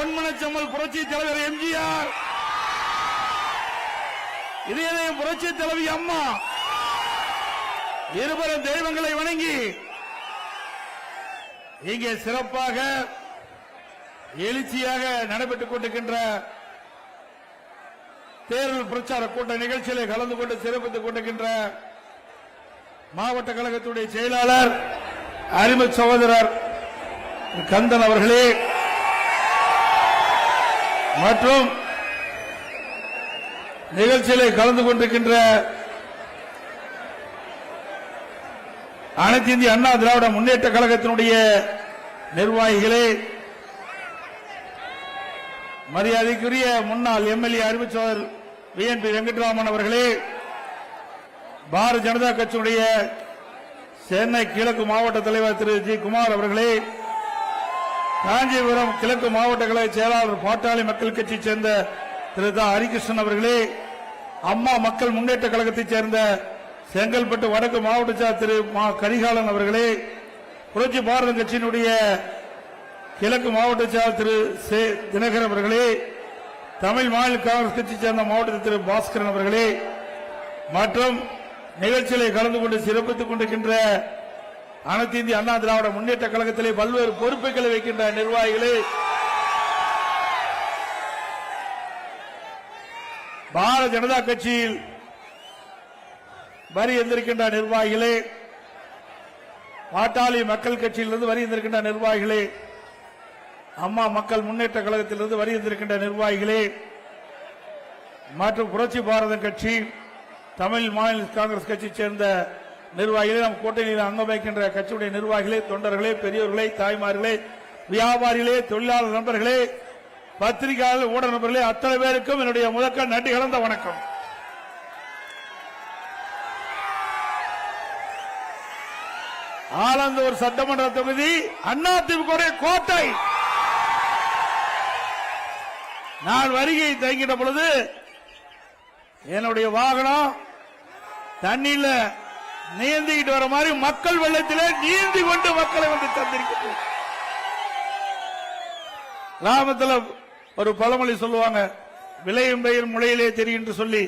பொன்மனச்செம்மல் புரட்சி தலைவர் எம்ஜிஆர், இதயம் புரட்சி தலைவி அம்மா இருவரும் தெய்வங்களை வணங்கி இங்கே சிறப்பாக எழுச்சியாக நடைபெற்றுக் கொண்டிருக்கின்ற தேர்தல் பிரச்சார கூட்ட நிகழ்ச்சியிலே கலந்து கொண்டு சிறப்பித்துக் கொண்டிருக்கின்ற மாவட்ட கழகத்துடைய செயலாளர் அருமை சகோதரர் கந்தன் அவர்களே மற்றும் நிகழ்ச்சியிலே கலந்து கொண்டிருக்கின்ற அனைத்து இந்திய அண்ணா திராவிட முன்னேற்ற கழகத்தினுடைய நிர்வாகிகளே, மரியாதைக்குரிய முன்னாள் எம்எல்ஏ அறிவிச்சவர் VNP வெங்கட்ராமன் அவர்களே, பாரதிய ஜனதா கட்சியுடைய சென்னை கிழக்கு மாவட்ட தலைவர் திரு ஜி குமார் அவர்களே, காஞ்சிபுரம் கிழக்கு மாவட்ட கழக செயலாளர் பாட்டாளி மக்கள் கட்சியைச் சேர்ந்த திரு தா ஹரிகிருஷ்ணன் அவர்களே, அம்மா மக்கள் முன்னேற்ற கழகத்தைச் சேர்ந்த செங்கல்பட்டு வடக்கு மாவட்ட செயலர் திரு மா கரிகாலன் அவர்களே, புரட்சி பாரத கட்சியினுடைய கிழக்கு மாவட்ட செயலர் திரு தினகரன் அவர்களே, தமிழ் மாநில காங்கிரஸ் கட்சியைச் சேர்ந்த மாவட்ட திரு பாஸ்கரன் அவர்களே மற்றும் நிகழ்ச்சிகளை கலந்து கொண்டு சிறப்பித்துக் கொண்டிருக்கின்ற அனைத்து இந்திய அண்ணா திராவிட முன்னேற்ற கழகத்திலே பல்வேறு பொறுப்புகளை வைக்கின்ற நிர்வாகிகளே, பாரதிய ஜனதா கட்சியில் வரி எந்திருக்கின்ற நிர்வாகிகளே, பாட்டாளி மக்கள் கட்சியிலிருந்து வரி எந்திருக்கின்ற நிர்வாகிகளே, அம்மா மக்கள் முன்னேற்ற கழகத்திலிருந்து வரி எந்திருக்கின்ற நிர்வாகிகளே மற்றும் புரட்சி பாரத கட்சி, தமிழ் மாநில காங்கிரஸ் கட்சியைச் சேர்ந்த நிர்வாகிகளே, நம் கூட்டணியில் அங்கம் வைக்கின்ற கட்சியுடைய நிர்வாகிகளே, தொண்டர்களே, பெரியோர்களே, தாய்மார்களே, வியாபாரிகளே, தொழிலாளர் நண்பர்களே, பத்திரிகையாளர், ஊடக நண்பர்களே, அத்தனை பேருக்கும் என்னுடைய முதற்க நன்றி கலந்த வணக்கம். ஆலந்தூர் சட்டமன்ற தொகுதி அதிமுக கோட்டை. நான் வருகை தங்கிட்ட பொழுது என்னுடைய வாகனம் தண்ணியில நீந்திக்கிட்டு வர மாதிரி மக்கள் வெள்ளத்திலே நீந்தி கொண்டு மக்களை வந்து தந்திருக்கிறது. கிராமத்தில் ஒரு பழமொழி சொல்லுவாங்க, விளையும் பெயர் முளையிலே தெரியும் என்று சொல்லி,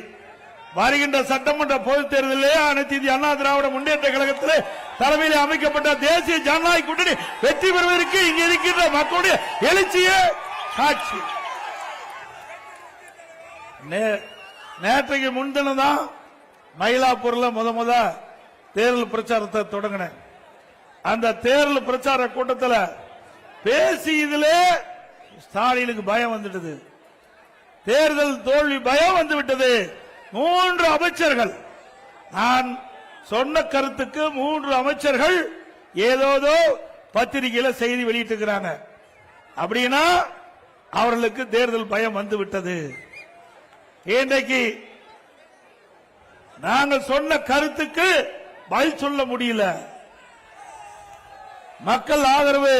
வருகின்ற சட்டமன்ற பொதுத் தேர்தலிலே அனைத்து இந்திய அண்ணா திராவிட முன்னேற்ற கழகத்திலே தலைமையில் அமைக்கப்பட்ட தேசிய ஜனநாயக கூட்டணி வெற்றி பெறுவதற்கு இங்க இருக்கின்ற மக்களுடைய எழுச்சியே காட்சி. நேற்றைக்கு முன்தினம் மயிலாப்பூர்ல முத தேர்தல் பிரச்சாரத்தை தொடங்கினேன். அந்த தேர்தல் பிரச்சார கூட்டத்தில் பேசியதிலே ஸ்டாலினுக்கு பயம் வந்துட்டது, தேர்தல் தோல்வி பயம் வந்துவிட்டது. 3 அமைச்சர்கள், நான் சொன்ன கருத்துக்கு 3 அமைச்சர்கள் ஏதோதோ பத்திரிகையில செய்தி வெளியிட்டிருக்கிறாங்க. அப்படின்னா அவர்களுக்கு தேர்தல் பயம் வந்துவிட்டது. இன்றைக்கு நாங்கள் சொன்ன கருத்துக்கு பதில் சொல்ல முடியல. மக்கள் ஆதரவு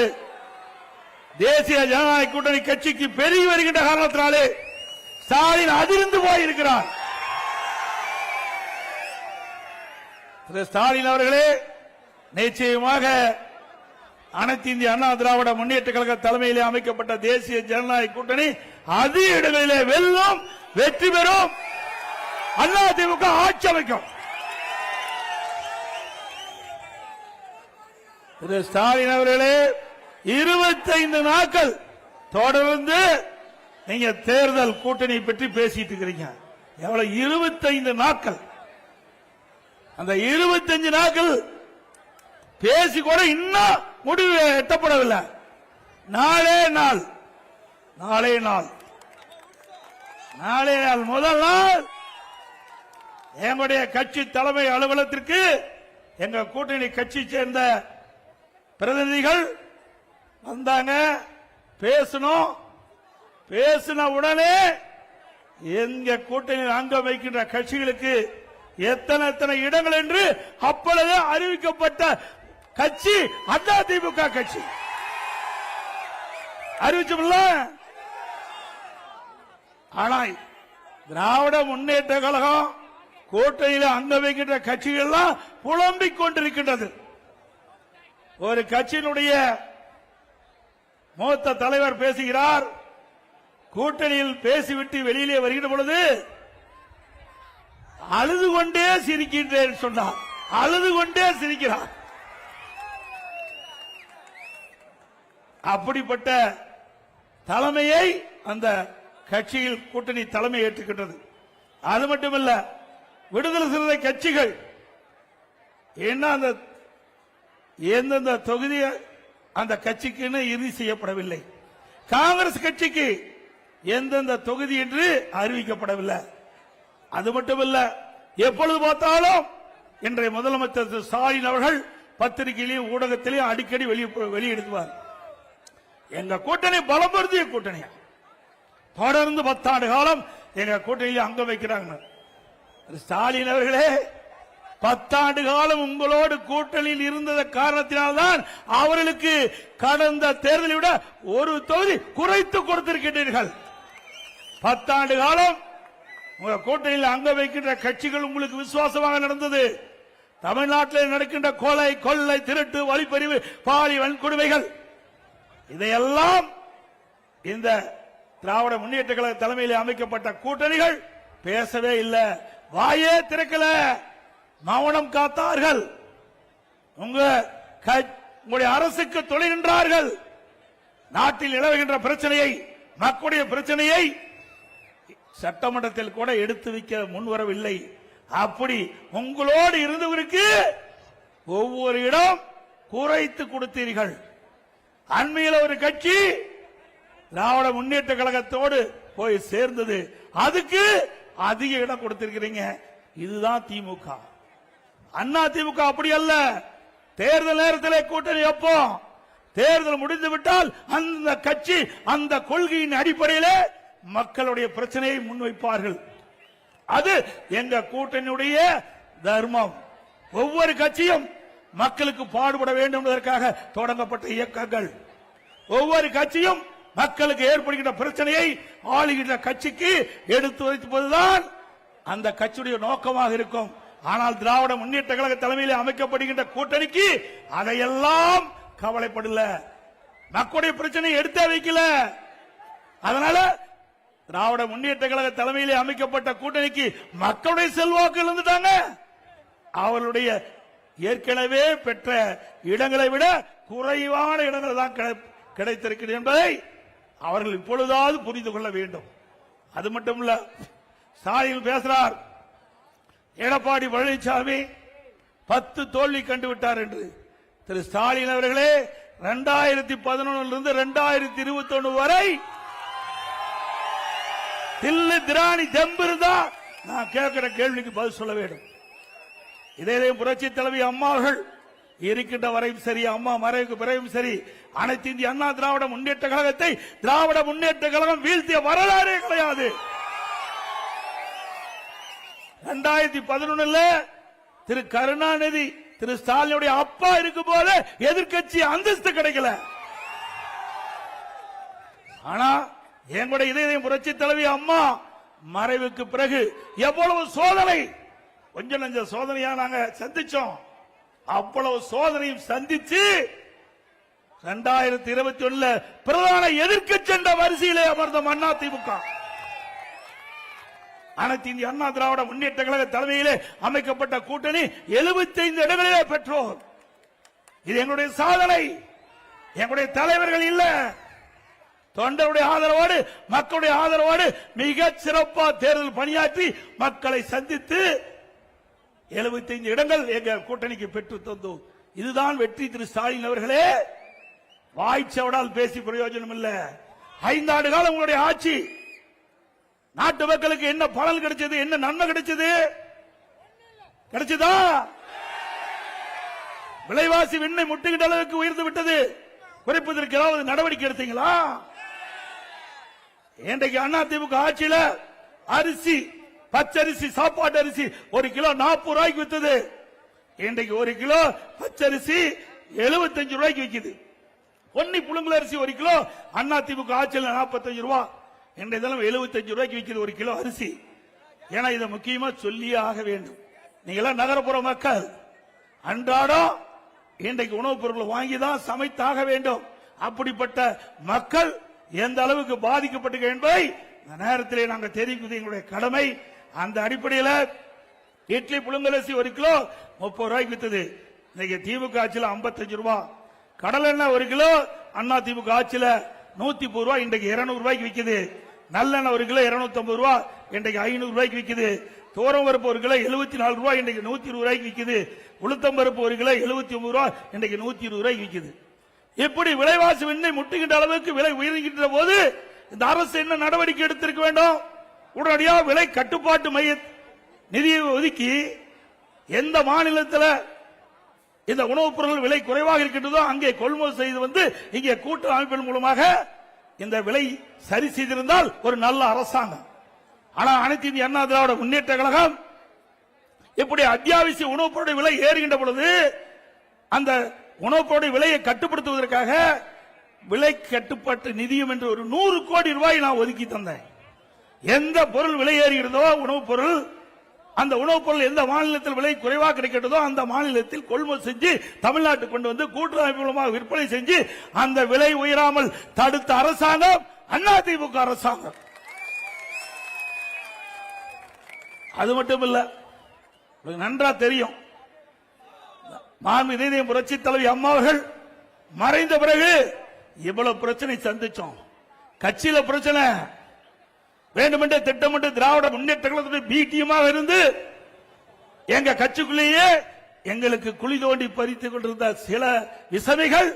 தேசிய ஜனநாயக கூட்டணி கட்சிக்கு பெருகி வருகின்ற காரணத்தினாலே ஸ்டாலின் அதிர்ந்து போயிருக்கிறார். திரு ஸ்டாலின் அவர்களே, நிச்சயமாக அனைத்து இந்திய அண்ணா திராவிட முன்னேற்ற கழக தலைமையிலே அமைக்கப்பட்ட தேசிய ஜனநாயக கூட்டணி அதிக இடங்களிலே வெல்லும், வெற்றி பெறும், அதிமுக ஆட்சி அமைக்கும். திரு ஸ்டாலின் அவர்களே, 25 நாட்கள் தொடர்ந்து நீங்க தேர்தல் கூட்டணி பற்றி பேசிட்டு இருக்கிறீங்க. எவ்வளவு 25 நாட்கள்? அந்த 25 நாட்கள் பேசி கூட இன்னும் முடிவு எட்டப்படவில்லை. நாளே நாள் முதல் நாள் எங்களுடைய கட்சி தலைமை அலுவலகத்திற்கு எங்க கூட்டணி கட்சி சேர்ந்த பிரதிநிதிகள் வந்தாங்க, பேசணும். பேசின உடனே எங்க கூட்டணியில் அங்கம் வைக்கின்ற கட்சிகளுக்கு எத்தனை இடங்கள் என்று அப்பொழுது அறிவிக்கப்பட்ட கட்சி அதிமுக கட்சி. அறிவிச்சோம்ல. ஆனால் திராவிட முன்னேற்ற கழகம் கூட்டணியில் அங்கம் வைக்கின்ற கட்சிகள் எல்லாம் புலம்பிக் கொண்டிருக்கின்றது. ஒரு கட்சியினுடைய மூத்த தலைவர் பேசுகிறார், கூட்டணியில் பேசிவிட்டு வெளியிலே வருகிற பொழுது அழுது கொண்டே சிரிக்கின்றேன் சொன்னார். அழுது கொண்டே சிரிக்கிறார். அப்படிப்பட்ட தலைமையை அந்த கட்சியில் கூட்டணி தலைமை ஏற்றுக்கின்றது. அது மட்டுமல்ல, விடுதலை சிறுத்தை கட்சிகள் என்ன அந்த எந்தெந்த தொகுதி அந்த கட்சிக்கு இறுதி செய்யப்படவில்லை. காங்கிரஸ் கட்சிக்கு எந்தெந்த தொகுதி என்று அறிவிக்கப்படவில்லை. அது மட்டுமல்ல, எப்பொழுது பார்த்தாலும் இன்றைய முதலமைச்சர் ஸ்டாலின் அவர்கள் பத்திரிகையிலையும் ஊடகத்திலையும் அடிக்கடி வெளியிடுவார், எங்க கூட்டணி பலம் பொருந்திய கூட்டணியா, தொடர்ந்து 10 ஆண்டு காலம் எங்க கூட்டணியில் அங்க வைக்கிறாங்க. ஸ்டாலின் அவர்களே, 10 ஆண்டு காலம் உங்களோடு கூட்டணியில் இருந்த காரணத்தினால்தான் அவர்களுக்கு கடந்த தேர்தலை விட ஒரு தொகுதி குறைத்து கொடுத்திருக்கின்றீர்கள். 10 ஆண்டு காலம் உங்க கூட்டணியில் அங்க வைக்கின்ற கட்சிகள் உங்களுக்கு விசுவாசமாக நடந்தது. தமிழ்நாட்டில் நடக்கின்ற கொலை, கொள்ளை, திருட்டு, வழிப்பறிவு, பாலி வன்கொடுமைகள் இதையெல்லாம் இந்த திராவிட முன்னேற்ற கழக தலைமையில் அமைக்கப்பட்ட கூட்டணிகள் பேசவே இல்லை, வாயே திறக்கல, மௌனம் காத்தார்கள். உங்களுடைய அரசுக்கு துணை நின்றார்கள். நாட்டில் நிலவுகின்ற பிரச்சனையை, மக்களுடைய பிரச்சனையை சட்டமன்றத்தில் கூட எடுத்து வைக்க முன்வரவில்லை. அப்படி உங்களோடு இருந்தவருக்கு ஒவ்வொரு இடம் குறைத்து கொடுத்தீர்கள். அண்மையில் ஒரு கட்சி திராவிட முன்னேற்ற கழகத்தோடு போய் சேர்ந்தது, அதுக்கு அதிக இடம் கொடுத்திருக்கிறீங்க. இதுதான் திமுக. அண்ணா திமுக அப்படி அல்ல. தேர்தல் நேரத்தில் கூட்டணி எப்போ தேர்தல் முடிந்து விட்டால் அந்த கட்சி அந்த கொள்கையின் அடிப்படையில் மக்களுடைய பிரச்சனையை முன்வைப்பார்கள். அது எங்க கூட்டணியுடைய தர்மம். ஒவ்வொரு கட்சியும் மக்களுக்கு பாடுபட வேண்டும் என்பதற்காக தொடங்கப்பட்ட இயக்கங்கள். ஒவ்வொரு கட்சியும் மக்களுக்கு ஏற்படுகின்ற பிரச்சனையை ஆளுகின்ற கட்சிக்கு எடுத்து வைப்பதுதான் அந்த கட்சியுடைய நோக்கமாக இருக்கும். ஆனால் திராவிட முன்னேற்ற கழக தலைமையில் அமைக்கப்படுகின்ற கூட்டணிக்கு அதையெல்லாம் கவலைப்படல, மக்களுடைய பிரச்சனையை எடுத்தே வைக்கல. அதனால திராவிட முன்னேற்ற கழக தலைமையில் அமைக்கப்பட்ட கூட்டணிக்கு மக்களுடைய செல்வாக்கு இருந்துட்டாங்க. அவர்களுடைய ஏற்கனவே பெற்ற இடங்களை விட குறைவான இடங்கள் தான் கிடைத்திருக்கிறது என்பதை அவர்கள் இப்பொழுதாவது புரிந்து கொள்ள வேண்டும். அது மட்டுமல்ல, ஸ்டாலின் பேசுறார், எடப்பாடி பழனிசாமி 10 தோல்வி கண்டுவிட்டார் என்று. திரு ஸ்டாலின் அவர்களே, 2011 2021 வரை தில்லு திராணி தெம்பிருந்தா நான் கேட்கிற கேள்விக்கு பதில் சொல்ல வேண்டும். இதே புரட்சி தலைவி அம்மா அவர்கள் இருக்கின்ற வரையும் சரி, அம்மா மறைவுக்கு பிறகும் சரி, அனைத்து இந்திய அண்ணா திராவிட முன்னேற்ற கழகத்தை திராவிட முன்னேற்ற கழகம் வீழ்த்திய வரலாறே கிடையாது. 2011 திரு கருணாநிதி திரு ஸ்டாலினுடைய அப்பா இருக்கும் போது எதிர்கட்சி அந்தஸ்து கிடைக்கல. ஆனா எங்களுடைய இதய புரட்சி தலைவி அம்மா மறைவுக்கு பிறகு எவ்வளவு சோதனை, கொஞ்சம் நஞ்ச சோதனையா நாங்க சந்திச்சோம். அவ்வளவு சோதனையும் சந்திச்சு 2021 பிரதான எதிர்க்கட்சி என்ற வரிசையிலே அமர்ந்த அண்ணா திமுக, அனைத்து இந்திய அண்ணா திராவிட முன்னேற்ற கழக தலைமையிலே அமைக்கப்பட்ட கூட்டணி 75 இடங்களிலே பெற்றோம். இது எங்களுடைய சாதனை. எங்களுடைய தலைவர்கள் இல்ல, தொண்டருடைய ஆதரவோடு, மக்களுடைய ஆதரவோடு மிக சிறப்பாக தேர்தல் பணியாற்றி மக்களை சந்தித்து 75 இடங்கள் எங்கள் கூட்டணிக்கு பெற்று தந்தோம். இதுதான் வெற்றி. திரு ஸ்டாலின் அவர்களே, வாய்ச்சவடால் பேசி பிரயோஜனம் இல்ல. 5 ஆண்டு காலம் உங்களுடைய ஆட்சி, நாட்டு மக்களுக்கு என்ன பலன் கிடைச்சது, என்ன நன்மை கிடைச்சது? கிடைச்சதா? விலைவாசி விண்ணை முட்டுகின்ற அளவுக்கு உயர்ந்து விட்டது. குறைப்பதற்கு ஏதாவது நடவடிக்கை எடுத்தீங்களா? இன்றைக்கு அண்ணா திமுக ஆட்சியில் அரிசி, பச்சரிசி, சாப்பாட்டு அரிசி 1 கிலோ 40 ரூபாய்க்கு வித்தது. இன்றைக்கு 1 கிலோ பச்சரிசி 75 ரூபாய்க்கு விற்குது. பொன்னி புழுங்கல் அரிசி 1 கிலோ அண்ணா திமுக ஆட்சியில் 45 ரூபாய், இன்றைய தினம் 75 ரூபாய்க்கு விற்கிறது 1 கிலோ அரிசி. ஏன்னா இதை முக்கியமா சொல்லியே ஆக வேண்டும். நீங்களாம் நகரப்புற மக்கள் அன்றாடம் இன்றைக்கு உணவுப் பொருட்களை வாங்கிதான் சமைத்தாக வேண்டும். அப்படிப்பட்ட மக்கள் எந்த அளவுக்கு பாதிக்கப்பட்டு என்பதை இந்த நேரத்திலே நாங்கள் தெரிவிப்பது எங்களுடைய கடமை. அந்த அடிப்படையில் இட்லி புழுங்கலரிசி 1 கிலோ 30 ரூபாய்க்கு வித்தது. இன்னைக்கு திமுக ஆட்சியில் 55 ரூபாய். கடல் எண்ணெய் 1 கிலோ அண்ணா திமுக ஆட்சியில் 130 ரூபாய், இன்றைக்கு 200 ரூபாய்க்கு விற்குது. நல்லெண்ணெய் 1 கிலோ 250 ரூபாய், இன்றைக்கு 500 ரூபாய்க்கு விற்குது. தோரம் பருப்பு 1 கிலோ 74 ரூபாய், இன்றைக்கு 120 ரூபாய்க்கு விற்குது. உளுத்தம் பருப்பு 1 கிலோ 79 ரூபாய், இன்றைக்கு 120 ரூபாய்க்கு விற்குது. இப்படி விலைவாசி விண்ணை முட்டுகின்ற அளவுக்கு விலை உயர்கின்ற போது இந்த அரசு என்ன நடவடிக்கை எடுத்திருக்க வேண்டும்? உடனடியாக விலை கட்டுப்பாட்டு மைய நிதியை ஒதுக்கி எந்த மாநிலத்தில் இந்த உணவுப் பொருட்கள் விலை குறைவாக இருக்கின்றதோ அங்கே கொள்முதல் செய்து இங்கே கூட்டு அமைப்பின் மூலமாக இந்த விலை சரி செய்திருந்தால் ஒரு நல்ல அரசாங்கம். ஆனால் அனைத்து இந்திய அண்ணா திராவிட முன்னேற்ற கழகம் இப்படி அத்தியாவசிய உணவுப் பொருட்கள் விலை ஏறுகின்ற பொழுது அந்த உணவுப் பொருட்கள் விலையை கட்டுப்படுத்துவதற்காக விலை கட்டுப்பாட்டு நிதியம் என்று ஒரு 100 கோடி ரூபாய் நான் ஒதுக்கி தந்தேன். எந்த பொருள் விலை ஏறுகிறதோ உணவுப் பொருள், அந்த உணவுப் பொருள் எந்த மாநிலத்தில் விலை குறைவாக கிடைக்கிறதோ அந்த மாநிலத்தில் கொள்முதல் செஞ்சு தமிழ்நாட்டுக்கு கொண்டு வந்து கூட்டுறவு மூலமாக விற்பனை செஞ்சு அந்த விலை உயராமல் தடுத்த அரசாங்கம் அதிமுக அரசாங்கம். அது மட்டும் இல்ல, நன்றா தெரியும், மாண்புமிகு புரட்சி தலைவி அம்மா அவர்கள் மறைந்த பிறகு இவ்வளவு பிரச்சனை சந்திச்சோம். கட்சியில பிரச்சனை வேண்டுமென்றே திட்டமிட்டு திராவிட முன்னேற்ற கழகத்துடைய பி டீமாக இருந்து எங்க கட்சிக்குள்ளேயே எங்களுக்கு குழி தோண்டி பறித்துக் கொண்டிருந்த சில விசமிகள்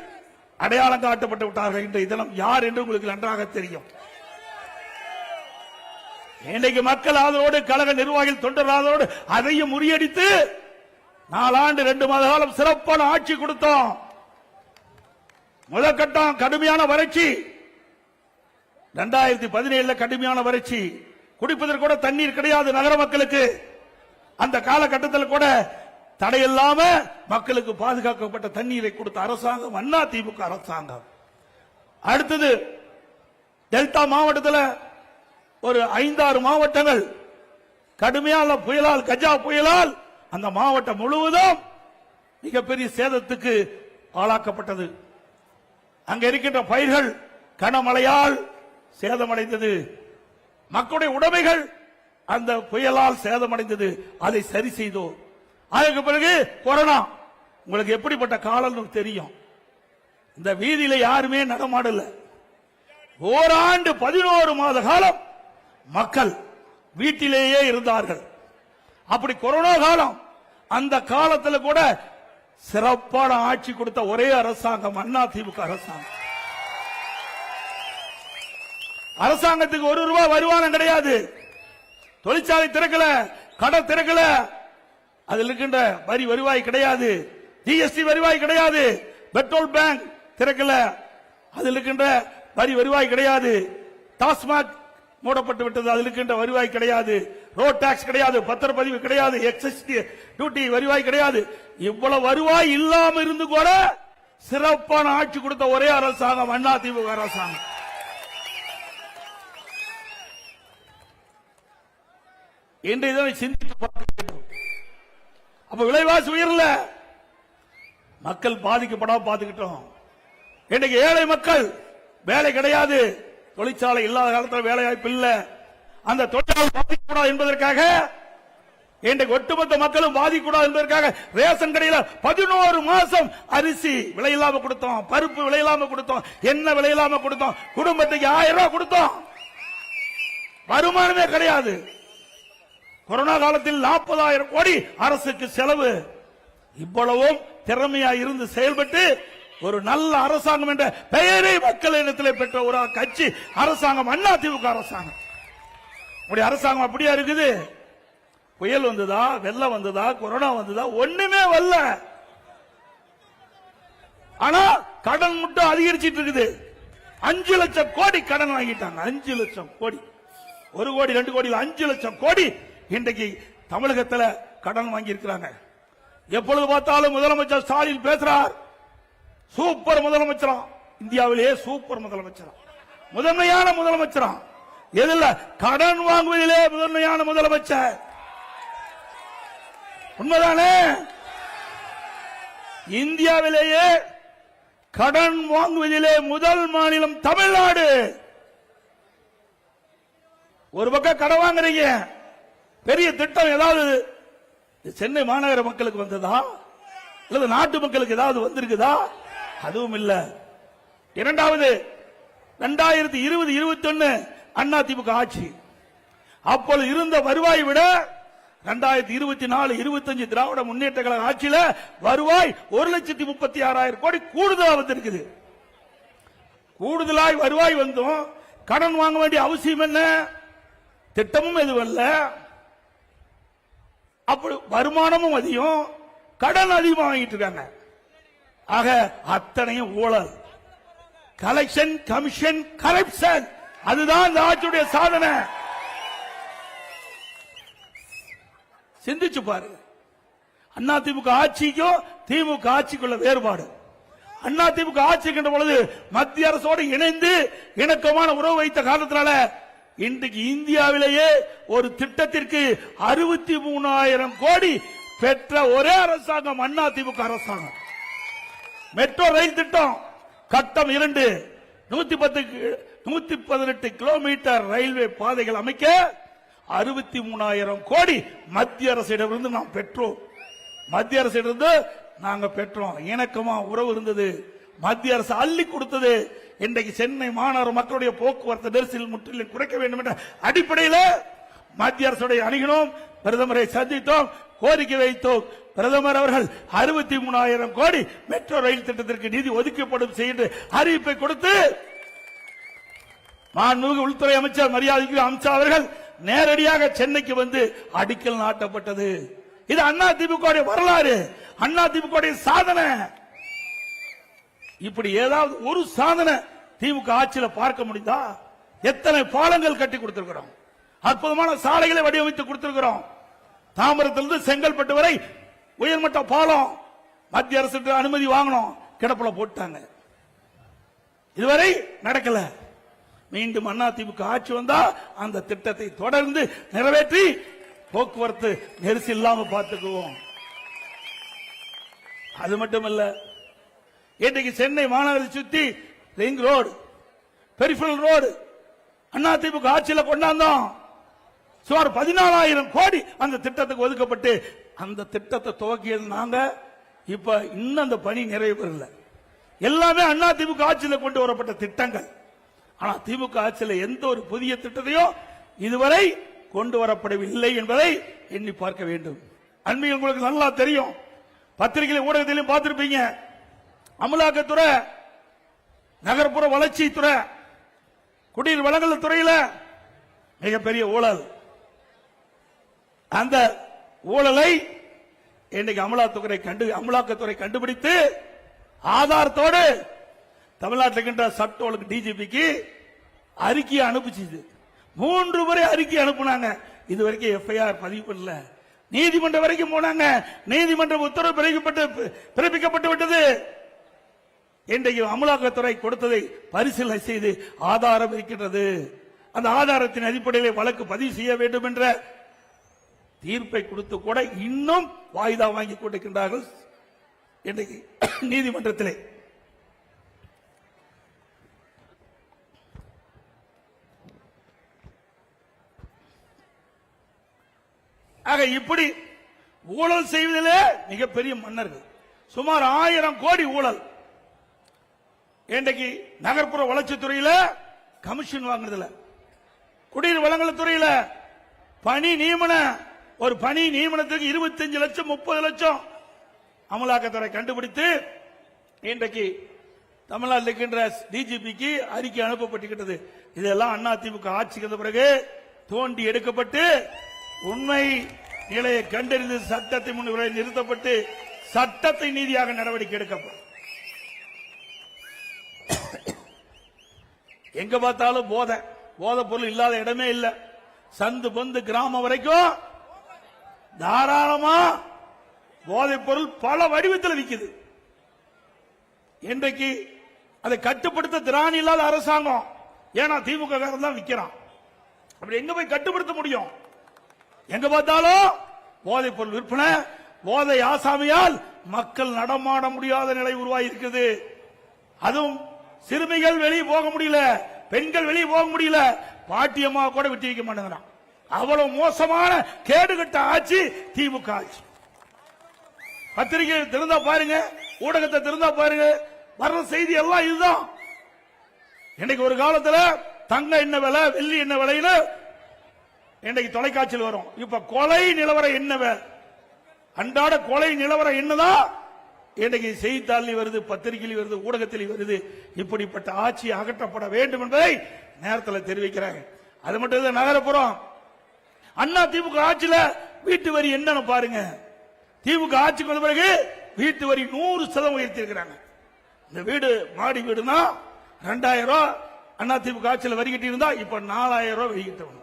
அடையாளம் காட்டப்பட்டு விட்டார்கள். இன்றைய தினம் யார் என்று உங்களுக்கு நன்றாக தெரியும். இன்றைக்கு மக்கள் ஆதரவோடு கழக நிர்வாகிகள் தொண்டர் ஆதரவோடு அதையும் முறியடித்து 4 ஆண்டு 2 மாத காலம் சிறப்பான ஆட்சி கொடுத்தோம். முதற்கட்டம் கடுமையான வறட்சி, 2017 கடுமையான வறட்சி, குடிப்பதற்கு கூட தண்ணீர் கிடையாது நகர மக்களுக்கு. அந்த காலகட்டத்தில் கூட தடையில்லாம மக்களுக்கு பாதுகாக்கப்பட்ட தண்ணீரை கொடுத்த அரசாங்கம் அண்ணா திமுக அரசாங்கம். அடுத்தது டெல்டா மாவட்டத்தில் ஒரு 5-6 மாவட்டங்கள் கடுமையான புயலால், கஜா புயலால் அந்த மாவட்டம் முழுவதும் மிகப்பெரிய சேதத்துக்கு ஆளாக்கப்பட்டது. அங்க இருக்கின்ற பயிர்கள் கனமழையால் சேதமடைந்தது. மக்களுடைய உடைமைகள் அந்த புயலால் சேதமடைந்தது. அதை சரி செய்தோம். அதுக்கு பிறகு கொரோனா. உங்களுக்கு எப்படிப்பட்ட காலம் தெரியும். இந்த வீதியில யாருமே நடமாடல. ஓராண்டு 11 மாத காலம் மக்கள் வீட்டிலேயே இருந்தார்கள். அப்படி கொரோனா காலம், அந்த காலத்தில் கூட சிறப்பான ஆட்சி கொடுத்த ஒரே அரசாங்கம் அண்ணா திமுக அரசாங்கம். அரசாங்கத்துக்கு 1 ரூபாய் வருமானம் கிடையாது. தொழிற்சாலை திறக்கல, கடை திறக்கல, அதில் இருக்கின்ற வரி வருவாய் கிடையாது, ஜிஎஸ்டி வருவாய் கிடையாது, பெட்ரோல் பேங்க் திறக்கல, அதில் இருக்கின்ற வரி வருவாய் கிடையாது, டாஸ்மாக் மூடப்பட்டு விட்டது, அதில் இருக்கின்ற வருவாய் கிடையாது, ரோட் டாக்ஸ் கிடையாது, பத்திரப்பதிவு கிடையாது, எக்ஸைஸ் டியூட்டி வருவாய் கிடையாது. இவ்வளவு வருவாய் இல்லாம இருந்து கூட சிறப்பான ஆட்சி கொடுத்த ஒரே அரசாங்கம் அண்ணா திமுக அரசாங்கம். இன்றைய தினம் சிந்தித்து பார்க்க வேண்டும். அப்ப விலைவாசி உயரல, மக்கள் பாதிக்கப்படாம பார்த்துக்கிட்டோம். இன்னைக்கு ஏழை மக்கள் வேலை கிடையாது, தொழிற்சாலை இல்லாத காலத்தில் வேலை வாய்ப்பு இல்ல, அந்த தொழிலாளர் பாதிக்கப்படாது என்பதற்காக இன்றைக்கு ஒட்டுமொத்த மக்களும் பாதிக்கூடாது என்பதற்காக ரேஷன் கடையில் 11 மாசம் அரிசி விலையில்லாம கொடுத்தோம், பருப்பு விலையில்லாம கொடுத்தோம், எண்ணெய் விலையில்லாம கொடுத்தோம், குடும்பத்துக்கு 1000 ரூபாய் கொடுத்தோம். வருமானமே கிடையாது. கொரோனா காலத்தில் 40,000 கோடி அரசுக்கு செலவு. இவ்வளவும் திறமையா இருந்து செயல்பட்டு ஒரு நல்ல அரசாங்கம் என்ற பெயரை மக்கள் இடத்தில் பெற்ற ஒரு கட்சி அரசாங்கம் அண்ணா திமுக அரசாங்கம். அரசாங்கம் அப்படியா இருக்குது? புயல் வந்ததா, வெள்ளம் வந்ததா, கொரோனா வந்ததா? ஒண்ணுமே வரல. ஆனா கடன் மட்டும் அதிகரிச்சிட்டு இருக்குது. 5 லட்சம் கோடி கடன் வாங்கிட்டாங்க. 5 லட்சம் கோடி, 1 கோடி 2 கோடி 5 லட்சம் கோடி இன்றைக்கு தமிழகத்தில் கடன் வாங்கி இருக்கிறாங்க. எப்பொழுது பார்த்தாலும் முதலமைச்சர் ஸ்டாலின் பேசுறார், சூப்பர் முதலமைச்சரா, இந்தியாவிலேயே சூப்பர் முதலமைச்சரா, முதன்மையான முதலமைச்சரா. எதில்? கடன் வாங்குவதிலே முதன்மையான முதலமைச்சர். உண்மைதானே? இந்தியாவிலேயே கடன் வாங்குவதிலே முதல் மாநிலம் தமிழ்நாடு. ஒரு பக்கம் கடன் வாங்குறீங்க, பெரிய திட்டம் ஏதாவது சென்னை மாநகர மக்களுக்கு வந்ததா அல்லது நாட்டு மக்களுக்கு ஏதாவது வந்திருக்குதா? அதுவும் இல்ல. இரண்டாவது 2020-21 அதிமுக ஆட்சி, அப்போது இருந்த வருவாய் விட 2024-25 திராவிட முன்னேற்ற கழக ஆட்சியில வருவாய் 1,36,000 கோடி கூடுதலா வந்திருக்குது. கூடுதலாய் வருவாய் வந்தும் கடன் வாங்க வேண்டிய அவசியம் என்ன? திட்டமும் எதுவும் இல்ல. அப்படி வருமானமும் அதிகம், கடன் அதிகமா வாங்கிட்டு இருக்காங்க. ஆக அத்தனையும் ஊழல், கலெக்ஷன், கமிஷன், கரப்ஷன். அதுதான் இந்த ஆட்சியுடைய சாதனை. சிந்திச்சு பாருங்க. அதிமுக ஆட்சிக்கும் திமுக ஆட்சிக்குள்ள வேறுபாடு. அதிமுக ஆட்சிக்கின்ற பொழுது மத்திய அரசோடு இணைந்து இணக்கமான உறவு வைத்த காரணத்தினால இன்றைக்கு இந்தியாவிலேயே ஒரு திட்டத்திற்கு 63,000 கோடி பெற்ற ஒரே அரசாங்கம் அதிமுக அரசாங்கம். மெட்ரோ ரயில் திட்டம் கட்டம் 2 118 கிலோமீட்டர் ரயில்வே பாதைகள் அமைக்க 63,000 கோடி மத்திய அரசிடமிருந்து நாம் பெற்றோம். மத்திய அரசிடமிருந்து நாங்க பெற்றோம். இணக்கமா உறவு இருந்தது. மத்திய அரசு அள்ளி கொடுத்தது. இன்றைக்கு சென்னை மாநகர மக்களுடைய போக்குவரத்து நெரிசல் முற்றிலும் குறைக்க வேண்டும் என்ற அடிப்படையில் மத்திய அரசுடைய அணுகினோம், பிரதமரை சந்தித்தோம், கோரிக்கை வைத்தோம். பிரதமர் அவர்கள் 63,000 கோடி மெட்ரோ ரயில் திட்டத்திற்கு நிதி ஒதுக்கப்படும் செய்து அறிவிப்பை கொடுத்து மாண்புமிகு உள்துறை அமைச்சர் மரியாதைக்கு அமித்ஷா அவர்கள் நேரடியாக சென்னைக்கு வந்து அடிக்கல் நாட்டப்பட்டது. இது அதிமுக வரலாறு, அதிமுக சாதனை. இப்படி ஏதாவது ஒரு சாதனை திமுக ஆட்சியில் பார்க்க முடிந்தா? எத்தனை பாலங்கள் கட்டி கொடுத்திருக்கிறோம், அற்புதமான சாலைகளை வடிவமைத்து கொடுத்திருக்கிறோம். தாம்பரத்திலிருந்து செங்கல்பட்டு வரை உயர்மட்ட பாலம் மத்திய அரசு அனுமதி வாங்கணும், கிடப்புல போட்டாங்க. இதுவரை நடக்கல. மீண்டும் அதிமுக ஆட்சி வந்தா அந்த திட்டத்தை தொடர்ந்து நிறைவேற்றி போக்குவரத்து நெரிசல் இல்லாம பார்த்துக்குவோம். அது மட்டுமல்ல, இன்றைக்கு சென்னை மாநகரை சுத்தி ring road, peripheral road AIADMK ஆட்சியில் கொண்டாந்தோம். சுமார் 14,000 கோடி அந்த திட்டத்துக்கு ஒதுக்கப்பட்டு அந்த திட்டத்தை துவக்கியது நாங்க. இப்ப இன்னும் அந்த பணி நிறைவு பெறல. எல்லாமே அதிமுக ஆட்சியில் கொண்டு வரப்பட்ட திட்டங்கள். ஆனா திமுக ஆட்சியில் எந்த ஒரு புதிய திட்டத்தையும் இதுவரை கொண்டு வரப்படவில்லை என்பதை எண்ணி பார்க்க வேண்டும். அண்மையில் உங்களுக்கு நல்லா தெரியும், பத்திரிகை ஊடகத்திலும் பார்த்திருப்பீங்க, அமலாக்கத்துறை, நகர்ப்புற வளர்ச்சித்துறை, குடிநீர் வழங்கல் துறையில் மிகப்பெரிய ஊழல். அந்த ஊழலை இன்னைக்கு அமலாக்கத்துறை கண்டுபிடித்து ஆதாரத்தோடு தமிழ்நாட்டுக்கு சட்ட ஒழுங்கு டிஜிபிக்கு அறிக்கையை அனுப்பிச்சு 3 முறை அறிக்கை அனுப்புனாங்க. இதுவரைக்கும் எஃப்ஐஆர் பதிவு பண்ணல. நீதிமன்றம் வரைக்கும் போனாங்க. நீதிமன்ற உத்தரவு பிறப்பிக்கப்பட்டு விட்டது. இன்றைக்கு அமலாக்கத்துறை கொடுத்ததை பரிசீலனை செய்து ஆதாரம் இருக்கின்றது. அந்த ஆதாரத்தின் அடிப்படையில் வழக்கு பதிவு செய்ய வேண்டும் என்ற தீர்ப்பை கொடுத்து கூட இன்னும் வாய்தா வாங்கி கொண்டிருக்கின்றார்கள் இன்றைக்கு நீதிமன்றத்திலே. ஆக இப்படி ஊழல் செய்வதிலே மிகப்பெரிய மன்னர்கள். சுமார் 1000 கோடி ஊழல். இன்றைக்கு நகர்ப்புற வளர்ச்சித்துறையில் கமிஷன் வாங்குறதுல, குடிநீர் வழங்கல் துறையில் பணி நியமன, ஒரு பணி நியமனத்துக்கு 25 லட்சம் 30 லட்சம் அமலாக்கத்துறை கண்டுபிடித்து இன்றைக்கு தமிழ்நாட்டில் இருக்கின்ற டிஜிபிக்கு அறிக்கை அனுப்பப்பட்டிருக்கிறது. இதெல்லாம் அதிமுக ஆட்சிக்கு வந்த பிறகு தோண்டி எடுக்கப்பட்டு உண்மை நிலையை கண்டறிந்து சட்டத்தை முன்னிலை நிறுத்தப்பட்டு சட்டத்தை நீதியாக நடவடிக்கை எடுக்கப்படும். எங்க பார்த்தாலும் போதை பொருள் இல்லாத இடமே இல்லை. சந்து பொந்து கிராமம் வரைக்கும் தாராளமா போதைப் பொருள் பல வடிவத்தில் விற்குது. இன்றைக்கு அதை கட்டுப்படுத்த திராணி இல்லாத அரசாங்கம். ஏன்னா திமுக தான் விற்கிறான். அப்படி எங்க போய் கட்டுப்படுத்த முடியும்? எங்க பார்த்தாலும் போதைப் பொருள் விற்பனை, போதை ஆசாமியால் மக்கள் நடமாட முடியாத நிலை உருவாகி இருக்குது. அதுவும் சிறுமிகள் வெளியே போக முடியல, பெண்கள் வெளியே போக முடியல, பாட்டியம்மா கூட விட்டு வைக்க மாட்டேங்கிறான். அவ்வளவு மோசமான கேடுகட்ட ஆட்சி திமுக ஆட்சி. பத்திரிகை திறந்தா பாருங்க, ஊடகத்தை திறந்தா பாருங்க, வர்ற செய்தி எல்லாம் இதுதான். இன்னைக்கு ஒரு காலத்துல தங்க என்ன விலை, வெள்ளி என்ன விலைன்னு இன்னைக்கு தொலைக்காட்சியில் வரும். இப்ப கொலை நிலவரம் என்ன, அன்றாட கொலை நிலவரம் என்னதான் இன்னைக்கு செய்தித்தாளில் வருது, பத்திரிகையில் வருது, ஊடகத்தில் வருது. இப்படிப்பட்ட ஆட்சி அகற்றப்பட வேண்டும் என்பதை நேரத்தில் தெரிவிக்கிறாங்க. அது மட்டும் இல்ல, நகரப்புறம் அண்ணா திமுக ஆட்சியில வீட்டு வரி என்னன்னு பாருங்க. திமுக ஆட்சிக்கு வந்த பிறகு வீட்டு வரி 100% உயர்த்தி இருக்கிறாங்க. இந்த வீடு மாடி வீடுனா 2000 ரூபாய் அண்ணா திமுக ஆட்சியில் வரி கட்டி இருந்தா இப்ப 4000 ரூபாய் வரி கட்டணும்.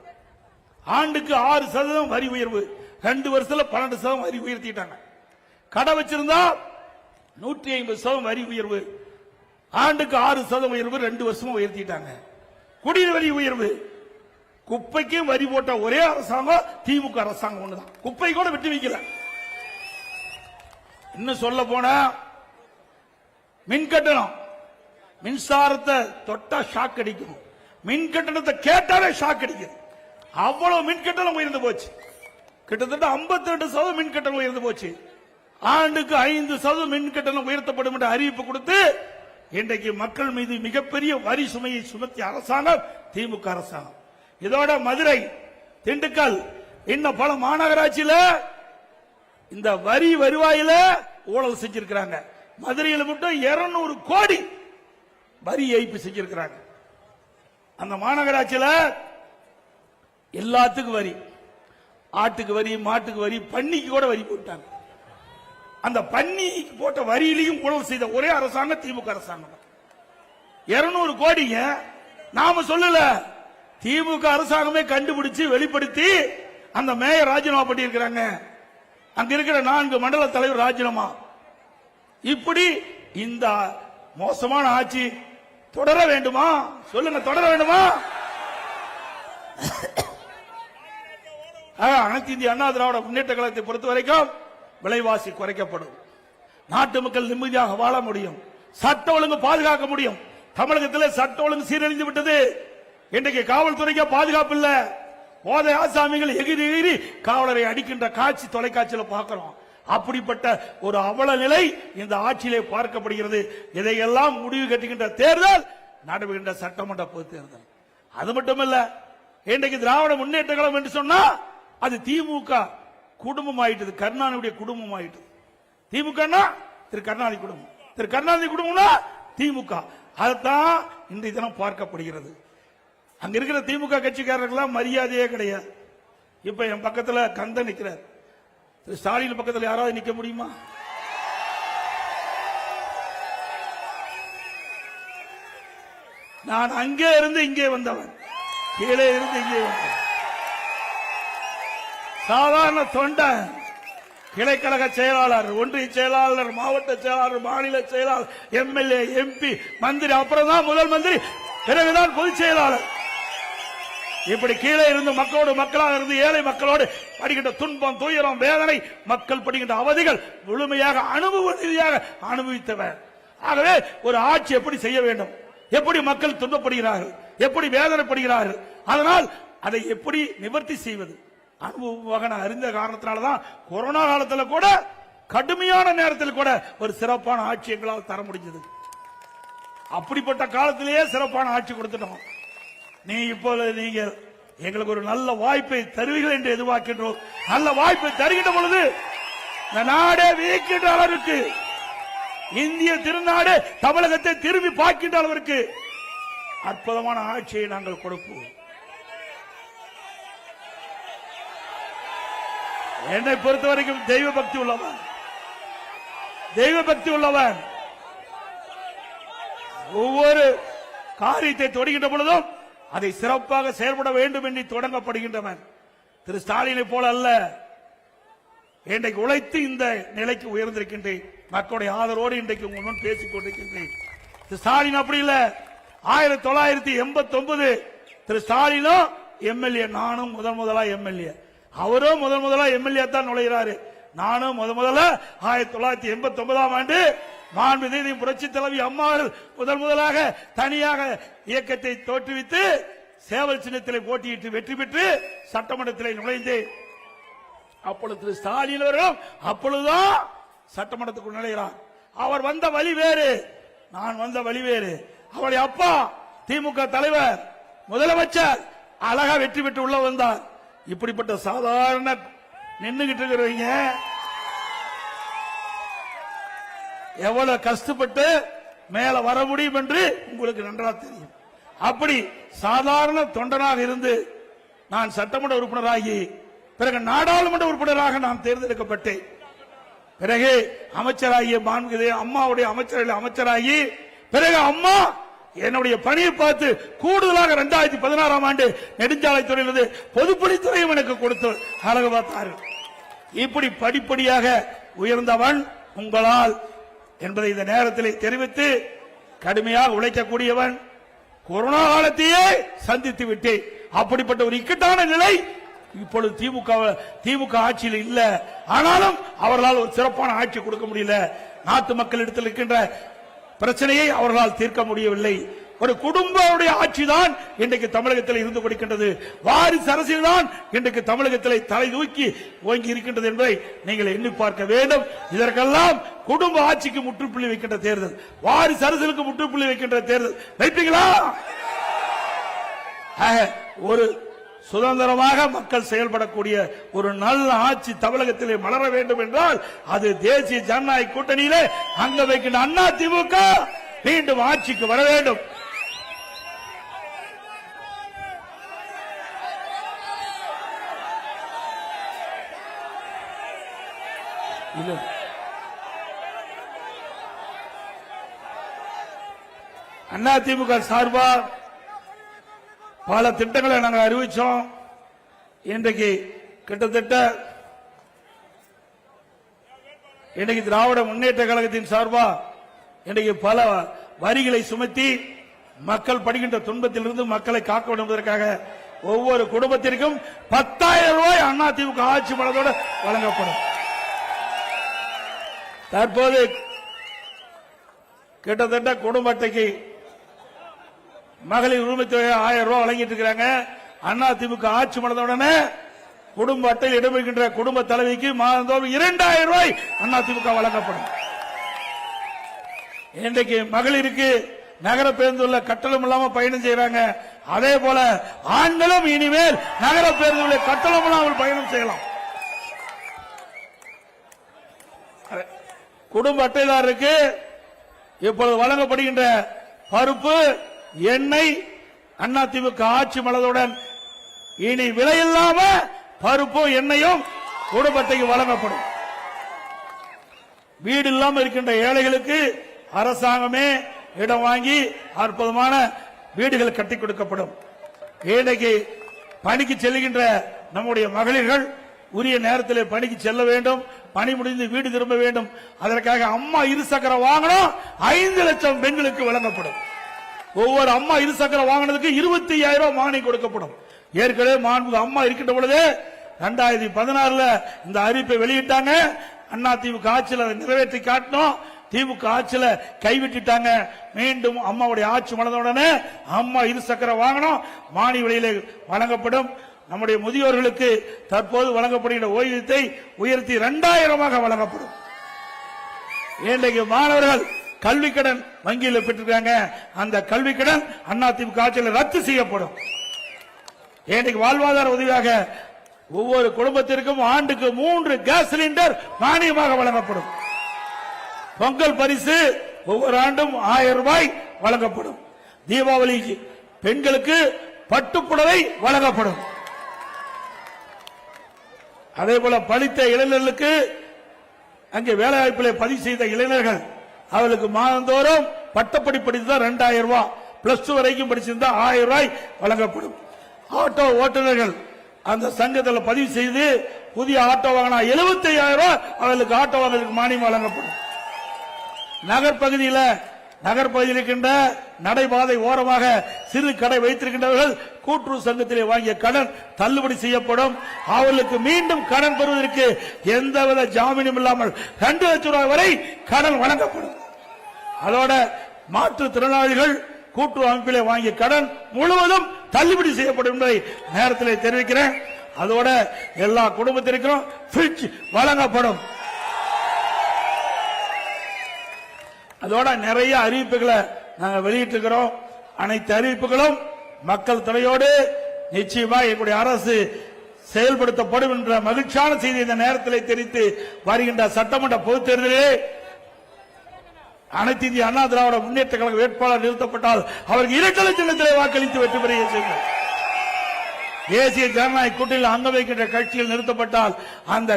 ஆண்டுக்கு 6% வரி உயர்வு, 2 வருஷத்துல 12% வரி உயர்த்திட்டாங்க. கடை வச்சிருந்தா 150% வரி உயர்வு, ஆண்டுக்கு 6% உயர்வு, 2 வருஷமும் உயர்த்திட்டாங்க. குடிநீர் வரி உயர்வு, குப்பைக்கும் வரி போட்ட ஒரே அரசாங்கம் திமுக அரசாங்கம் ஒண்ணுதான். குப்பை கூட விட்டு வைக்கல. இன்னும் சொல்ல போனா மின் கட்டணம், மின்சாரத்தை தொட்டா ஷாக் அடிக்கும், மின் கட்டணத்தை கேட்டாலே ஷாக் அடிக்குது. அவ்வளவு மின் கட்டணம் உயர்ந்து போச்சு. கிட்டத்தட்ட 52% மின் கட்டணம் உயர்ந்து போச்சு. ஆண்டுக்கு 5% மின் கட்டணம் உயர்த்தப்படும் என்ற அறிவிப்பு கொடுத்து இன்றைக்கு மக்கள் மீது மிகப்பெரிய வரி சுமையை சுமத்திய அரசாங்கம் திமுக அரசாங்கம். இதோட மதுரை, திண்டுக்கல், இன்னும் பல மாநகராட்சியில இந்த வரி வருவாயில ஊழல் செஞ்சிருக்கிறாங்க. மதுரையில் மட்டும் 200 கோடி வரி ஏய்ப்பு செஞ்சிருக்கிறாங்க. அந்த மாநகராட்சியில எல்லாத்துக்கும் வரி, ஆட்டுக்கு வரி, மாட்டுக்கு வரி, பன்னிக்கு கூட வரி போட்டாங்க. அந்த பன்னிக்கு போட்ட வரியிலையும் ஊழல் செய்த ஒரே அரசாங்கம் திமுக அரசாங்கம். 200 கோடிங்க நாம சொல்லல, திமுக அரசாங்கமே கண்டுபிடிச்சு வெளிப்படுத்தி அந்த மேயர் ராஜினாமா பண்ணியிருக்கிறாங்க. அங்க இருக்கிற 4 மண்டல தலைவர் ராஜினாமா. இப்படி இந்த மோசமான ஆட்சி தொடர வேண்டுமா? சொல்லுங்க, தொடர வேண்டுமா? அனைத்து இந்திய அண்ணா திராவிட முன்னேற்ற கழகத்தை பொறுத்த வரைக்கும் விலைவாசி குறைக்கப்படும், நாட்டு மக்கள் நிம்மதியாக வாழ முடியும், சட்ட ஒழுங்கு பாதுகாக்க முடியும். தமிழகத்தில் சட்ட ஒழுங்கு சீரழிந்து விட்டது. இன்றைக்கு காவல்துறைக்கு பாதுகாப்பு இல்ல. போதை ஆசாமிகள் எகிரி எகிரி காவலரை அடிக்கின்ற காட்சி தொலைக்காட்சியில் பார்க்கிறோம். அப்படிப்பட்ட ஒரு அவல நிலை இந்த ஆட்சியிலே பார்க்கப்படுகிறது. இதையெல்லாம் முடிவு கட்டுகின்ற தேர்தல் நடைபெறுகின்ற சட்டமன்ற பொது தேர்தல். அது மட்டுமல்ல, இன்றைக்கு திராவிட முன்னேற்ற கழகம் என்று சொன்னா அது திமுக குடும்பம் ஆயிட்டது, கருணாநிதியுடைய குடும்பம் ஆயிட்டது. திமுக திரு கருணாநிதி குடும்பம், திரு கருணாநிதி குடும்பம்னா திமுக. அதுதான் இன்றைய தினம் பார்க்கப்படுகிறது. அங்க இருக்கிற திமுக கட்சிக்காரர்கள் மரியாதையே கிடையாது. இப்ப என் பக்கத்துல கந்த நிக்கிறார், திரு ஸ்டாலின் பக்கத்தில் யாராவது நிக்க முடியுமா? நான் அங்கே இருந்து இங்கே வந்தவன், கீழே இருந்து இங்கே வந்தவன், சாதாரண தொண்டன், கிளைக்கழக செயலாளர், ஒன்றிய செயலாளர், மாவட்ட செயலாளர், மாநில செயலாளர், எம்எல்ஏ, எம்பி, மந்திரி, அப்புறம் தான் முதல் மந்திரி, பிறகுதான் பொதுச் செயலாளர். இப்படி கீழே இருந்து மக்களோடு மக்களாக இருந்து ஏழை மக்களோடு படுகின்ற துன்பம், துயரம், வேதனை, மக்கள் படுகின்ற அவதிகள் முழுமையாக அனுபவ ரீதியாக அனுபவித்தவர். ஆகவே ஒரு ஆட்சி எப்படி செய்ய வேண்டும், எப்படி மக்கள் துன்பப்படுகிறார்கள், எப்படி வேதனைப்படுகிறார்கள், அதனால் அதை எப்படி நிவர்த்தி செய்வது அனுபவமாக நான் அறிந்த காரணத்தினால்தான் கொரோனா காலத்தில் கூட, கடுமையான நேரத்தில் கூட ஒரு சிறப்பான ஆட்சி எங்களால் தர முடிஞ்சது. அப்படிப்பட்ட காலத்திலேயே சிறப்பான ஆட்சி கொடுத்துட்டோம். நீ இப்போது நீங்கள் எங்களுக்கு ஒரு நல்ல வாய்ப்பை தருவீர்கள் என்று எதிர்பார்க்கின்றோம். நல்ல வாய்ப்பை தருகின்ற பொழுது இந்த நாடே வியக்கின்ற அளவிற்கு, இந்திய திருநாடு தமிழகத்தை திரும்பி பார்க்கின்ற அளவிற்கு அற்புதமான ஆட்சியை நாங்கள் கொடுப்போம். என்னை பொறுத்தவரைக்கும் தெய்வ பக்தி உள்ளவன், தெய்வ பக்தி உள்ளவன், ஒவ்வொரு காரியத்தை தொடங்கின்ற பொழுதும் அதை சிறப்பாக செயல்பட வேண்டும் என்று தொடங்கப்படுகின்றவன். திரு ஸ்டாலினை போல அல்ல, இன்றைக்கு உழைத்து இந்த நிலைக்கு உயர்ந்திருக்கின்றேன். மக்களுடைய ஆதரவோடு இன்றைக்கு உங்கள் முன் பேசிக் கொண்டிருக்கின்றேன். திரு ஸ்டாலின் அப்படி இல்ல. 1989 திரு ஸ்டாலினும் எம்எல்ஏ, நானும் முதலா எம்எல்ஏ, அவரும் முதலா எம்எல்ஏ தான் நுழைகிறாரு. நானும் முதல்ல 1989ஆம் ஆண்டு மாண்புமிகு புரட்சி தலைவி அம்மா முதலாக தனியாக இயக்கத்தை தோற்றுவித்து சேவல் சின்னத்திலே போட்டியிட்டு வெற்றி பெற்று சட்டமன்றத்திலே நுழைந்தேன். அப்பொழுது திரு ஸ்டாலின் அவர்களும் அப்பொழுதுதான் சட்டமன்றத்துக்குள் நுழைகிறார். அவர் வந்த வழி வேறு, நான் வந்த வழி வேறு. அவருடைய அப்பா திமுக தலைவர் முதலமைச்சர் அழகா வெற்றி பெற்று உள்ள வந்தார். இப்படிப்பட்ட சாதாரண நின்னுகிட்டு இருக்கிறவங்க எவ்வளவு கஷ்டப்பட்டு மேல வர முடியும் என்று உங்களுக்கு நன்றாக தெரியும். அப்படி சாதாரண தொண்டனாக இருந்து நான் சட்டமன்ற உறுப்பினராகி பிறகு நாடாளுமன்ற உறுப்பினராக நான் தேர்ந்தெடுக்கப்பட்டேன். பிறகு அமைச்சராகிய மாண்புமிகு அம்மாவுடைய அமைச்சராகி பிறகு அம்மா என்னுடைய பணியை பார்த்து கூடுதலாக 2016ஆம் ஆண்டு நெடுஞ்சாலைத்துறையிலிருந்து பொதுப்பணித்துறையும் எனக்கு கொடுத்து அழகு பார்த்தார்கள். இப்படி படிப்படியாக உயர்ந்தவன் உங்களால் என்பதை இந்த நேரத்தில் தெரிவித்து, கடுமையாக உழைக்கக்கூடியவன். கொரோனா காலத்தையே சந்தித்து விட்டேன். அப்படிப்பட்ட ஒரு இக்கட்டான நிலை இப்பொழுது திமுக ஆட்சியில் இல்ல. ஆனாலும் அவர்களால் ஒரு சிறப்பான ஆட்சி கொடுக்க முடியல. நாட்டு மக்களிடத்தில் இருக்கின்ற பிரச்சனையை அவர்களால் தீர்க்க முடியவில்லை. ஒரு குடும்பமுடைய ஆட்சி தான் இன்றைக்கு தமிழகத்தில் இருந்து கொடுக்கின்றது. வாரிசு அரசியல் தான் இன்றைக்கு தமிழகத்தில் தலை தூக்கி ஓங்கி இருக்கின்றது என்பதை நீங்கள் எண்ணி பார்க்க வேண்டும். இதற்கெல்லாம் குடும்ப ஆட்சிக்கு முற்றுப்புள்ளி வைக்கின்ற தேர்தல், வாரிசு அரசியலுக்கு முற்றுப்புள்ளி வைக்கின்ற தேர்தல் வைப்பீங்களா? ஒரு சுதந்திரமாக மக்கள் செயல்படக்கூடிய ஒரு நல்ல ஆட்சி தமிழகத்திலே மலர வேண்டும் என்றால் அது தேசிய ஜனநாயக கூட்டணியிலே அங்க வைக்கின்ற அண்ணா திமுக மீண்டும் ஆட்சிக்கு வர வேண்டும். அண்ணா திமுக சார்பா பல திட்டங்களை நாங்கள் அறிவிச்சோம். இன்றைக்கு கிட்டத்தட்ட இன்றைக்கு திராவிட முன்னேற்ற கழகத்தின் சார்பா இன்றைக்கு பல வரிகளை சுமத்தி மக்கள் படுகின்ற துன்பத்திலிருந்து மக்களை காக்க வேண்டும் என்பதற்காக ஒவ்வொரு குடும்பத்திற்கும் 10,000 ரூபாய் அண்ணா திமுக ஆட்சி பலத்தோடு வழங்கப்படும். தற்போது கிட்டத்தட்ட குடும்ப அட்டைக்கு மகளிர் உரிமை தொகை 1000 ரூபாய் வழங்கிட்டு இருக்கிறாங்க. அண்ணா திமுக ஆட்சி மலர்ந்தவுடனே குடும்ப அட்டையில் இடம்பெறுகின்ற குடும்ப தலைவிக்கு மாதந்தோறும் 2000 ரூபாய் அண்ணா திமுக வழங்கப்படும். இன்றைக்கு மகளிருக்கு நகர பேருந்துள்ள கட்டணம் இல்லாம பயணம் செய்யறாங்க. அதே போல ஆண்களும் இனிமேல் நகர பேருந்துள்ள கட்டணம் இல்லாமல் பயணம் செய்யலாம். குடும்ப அட்டைதாரருக்கு இப்பொழுது வழங்கப்படுகின்ற பருப்பு, எண்ணெய் அண்ணா திமுக ஆட்சி மலர்ந்தவுடன் இனி விலையில்லாம பருப்பு எண்ணெயும் குடும்ப அட்டைக்கு வழங்கப்படும். வீடு இல்லாமல் இருக்கின்ற ஏழைகளுக்கு அரசாங்கமே இடம் வாங்கி அற்புதமான வீடுகள் கட்டி கொடுக்கப்படும். இன்றைக்கு பணிக்கு செல்கின்ற நம்முடைய மகளிர்கள் உரிய நேரத்தில் பணிக்கு செல்ல வேண்டும், பணி முடிந்து வீடு திரும்ப வேண்டும். அதற்காக அம்மா இருசக்கர வாகனம் 5 லட்சம் பெண்களுக்கு வழங்கப்படும். ஒவ்வொரு அம்மா இருசக்கர வாகனத்துக்கு 25,000 ரூபாய் மானியம் கொடுக்கப்படும். ஏற்கனவே மாண்புமிகு அம்மா இருக்கின்ற பொழுது 2016 இந்த அறிவிப்பை வெளியிட்டாங்க. அண்ணா திமுக ஆட்சியில் அதை நிறைவேற்றி காட்டணும். திமுக ஆட்சியில் கைவிட்டுட்டாங்க. மீண்டும் அம்மாவுடைய ஆட்சி மலர்ந்தவுடனே அம்மா இருசக்கர வாகனம் மானிய விலையிலே வழங்கப்படும். நம்முடைய முதியோர்களுக்கு தற்போது வழங்கப்படுகின்ற ஓய்வூதியத்தை உயர்த்தி 2000 வழங்கப்படும். இன்றைக்கு மாணவர்கள் கல்வி கடன் வங்கியில் பெற்றிருக்காங்க. அந்த கல்வி கடன் அண்ணா திமுக ஆட்சியில் ரத்து செய்யப்படும். இன்றைக்கு வாழ்வாதார உதவியாக ஒவ்வொரு குடும்பத்திற்கும் ஆண்டுக்கு 3 கேஸ் சிலிண்டர் மானியமாக வழங்கப்படும். பொங்கல் பரிசு ஒவ்வொரு ஆண்டும் 1000 ரூபாய் வழங்கப்படும். தீபாவளி பெண்களுக்கு பட்டுப்புடவை வழங்கப்படும். அதே போல படித்த இளைஞர்களுக்கு அங்கே வேலைவாய்ப்பில் பதிவு செய்த இளைஞர்கள் அவர்களுக்கு மாதந்தோறும் பட்டப்படி படித்தா 2000 ரூபாய், பிளஸ் 2 வரைக்கும் படிச்சிருந்தா 1000 ரூபாய் வழங்கப்படும். ஆட்டோ ஓட்டுநர்கள் அந்த சங்கத்தில் பதிவு செய்து புதிய ஆட்டோ வாங்கினா 75,000 ரூபாய் அவர்களுக்கு ஆட்டோ வாங்குறதுக்கு மானியம் வழங்கப்படும். நகர்பகுதியில் இருக்கின்ற நடைபாதை ஓரமாக சிறு கடை வைத்திருக்கின்றவர்கள் கூட்டுறவு சங்கத்திலே வாங்கிய கடன் தள்ளுபடி செய்யப்படும். அவர்களுக்கு மீண்டும் கடன் பெறுவதற்கு எந்தவித ஜாமீனும் இல்லாமல் 2 லட்சம் ரூபாய் வரை கடன் வழங்கப்படும். அதோட மாற்றுத்திறனாளிகள் கூட்டுறவு அமைப்பிலே வாங்கிய கடன் முழுவதும் தள்ளுபடி செய்யப்படும் என்பதை நேரத்தில் தெரிவிக்கிறேன். அதோட எல்லா குடும்பத்திற்கும் ஃப்ரிட்ஜ் வழங்கப்படும். அதோட நிறைய அறிவிப்புகளை நாங்கள் வெளியிட்டிருக்கிறோம். அனைத்து அறிவிப்புகளும் மக்கள் துணையோடு நிச்சயமா எங்களுடைய அரசு செயல்படுத்தப்படும் என்ற மகிழ்ச்சியான செய்தி இந்த நேரத்தில் தெரிவித்து வருகின்ற சட்டமன்ற பொதுத் தேர்தலிலே அனைத்து இந்திய அண்ணா திராவிட முன்னேற்ற கழக வேட்பாளர் நிறுத்தப்பட்டால் அவருக்கு இரட்டை சின்னத்திலே வாக்களித்து வெற்றி பெற செய்யுங்கள். தேசிய ஜனநாயக கூட்டணியில் அங்க வைக்கின்ற கட்சியில் நிறுத்தப்பட்டால் அந்த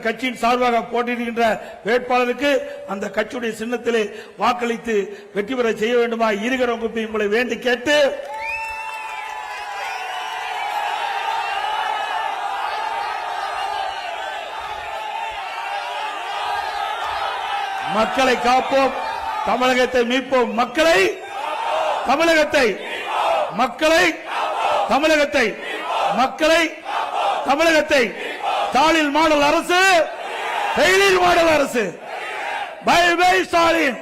கட்சியின் சார்பாக போட்டியிடுகின்ற வேட்பாளருக்கு அந்த கட்சியுடைய சின்னத்திலே வாக்களித்து வெற்றி பெற செய்ய வேண்டுமா இருக்கிற உங்களை வேண்டி கேட்டு மக்களை காப்போம், தமிழகத்தை மீட்போம். தமிழகத்தை ஸ்டாலின் மாடல் அரசு, செயலில் மாடல் அரசு. Bye bye Stalin.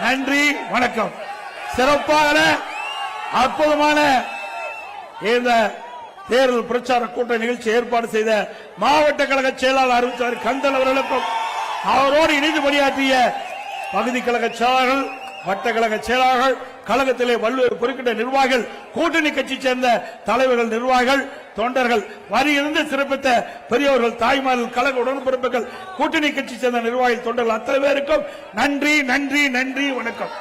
நன்றி, வணக்கம். சிறப்பான அற்புதமான இந்த தேர்தல் பிரச்சார கூட்ட நிகழ்ச்சி ஏற்பாடு செய்த மாவட்ட கழக செயலாளர் அறிவித்தார் கந்தன் அவர்களுக்கும் அவரோடு இணைந்து பணியாற்றிய பகுதி கழக செயலாளர்கள், வட்ட கழக செயலாளர்கள், கழகத்திலே வள்ளுவர் குறுக்கிட்ட நிர்வாகிகள், கூட்டணி கட்சி சேர்ந்த தலைவர்கள், நிர்வாகிகள், தொண்டர்கள், வரியிலிருந்து சிறப்பித்த பெரியவர்கள், தாய்மார்கள், கழக உடன்பிறப்புகள், கூட்டணி கட்சி சேர்ந்த நிர்வாகிகள், தொண்டர்கள் அத்தனை பேருக்கும் நன்றி, நன்றி, நன்றி, வணக்கம்.